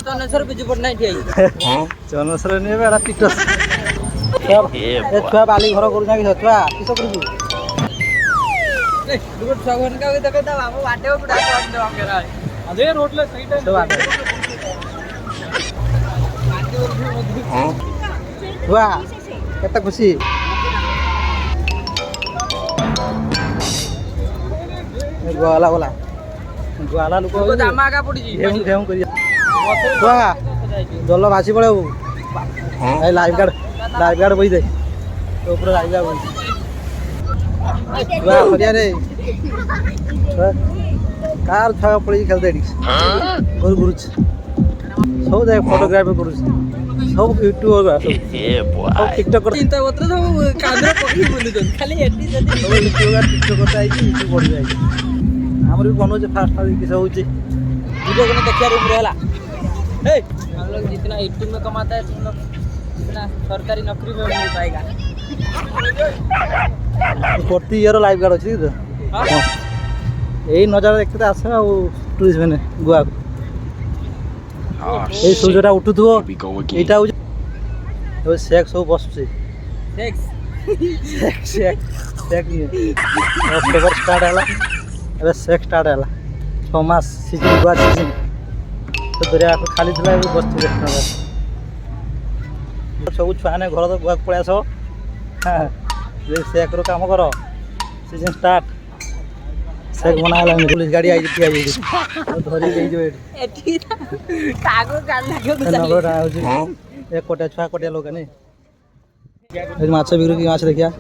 ଚନେଶ୍ୱର ବିଜୁ ପଟ୍ଟନାୟକ ଠିଆ ଚନେଶ୍ୱର ନିଏ ଏଟା ଟିଟସ୍ ଛୁଆ ବାଲି ଘର କରୁଛା କି ଛୁଆ କିସ କରୁଛୁ ଛୁଆ ଘରକା ଦେଖେ ତା ବାବୁ ବାଟେ ପୁରା అదే రోడ్లో సైడ్ ଛୁଆ କେତେ ଖୁସି ଗୁଆଲା ଗଲା ଗୁଆଲା ଲୋକ ଦାମା ଆକା ପଡିଛି ଢେଉ କରି ଛୁଆ ଜଲ ଭାସି ପଳେଇବୁ ଏଇ ଲାଇଫ ଗାର୍ଡ ବହି ଦେ ତୋ ଉପରେ ଲାଇଫ ଗାର୍ଡ ବହି ଛୁଆ କରିବାରେ କାର ଛୁଆ ପଡ଼ିକି ଖେଳତେ ଏଠି ଘରୁ ଘୁରୁଛି ସବୁ ଯାଏ ଫଟୋଗ୍ରାଫି କରୁଛି ସବୁ ୟୁଟ୍ୟୁବର ସବୁ ଟିକଟକ୍ ଚିନ୍ତା ପତ୍ର ସବୁ କାନ୍ଧରେ ପକେଇ ବୁଲୁଛନ୍ତି ଖାଲି ଏଠି ଯଦି ସବୁ ୟୁଟ୍ୟୁବର ଟିକଟକ୍ କଥା ହେଇଛି ୟୁଟ୍ୟୁବ ବଢ଼ି ଯାଇଛି ଆମର ବି ବନଉଛି ଫାଷ୍ଟ କିସ ହେଉଛି वीडियो को देखिया रूम रे हला हे हम लोग जितना यूट्यूब में कमाता है तुम लोग इतना सरकारी नौकरी में नहीं पाएगा प्रति ईयर लाइफ गार्ड अच्छी तो यही नजारा देखते आस टूरिस्ट मैंने गोवा को ये सूर्यटा उठुथो एटा हो सेक्स सब बसुचे सेक्स अक्टोबर स्टार्ट है अब सेक्स स्टार्ट है 6 मास सीजन गोवा सीजन तो दरिया खाली थी बस सब छुआ ने घर तो गोवा पलि आस हाँ सेक्र काम कर सीजन स्टार्ट सेक बना पुलिस गाड़ी आई धरी एक कोटिया छुआ कोटिया लोग नहीं माछ बिक्री की माछ देखिया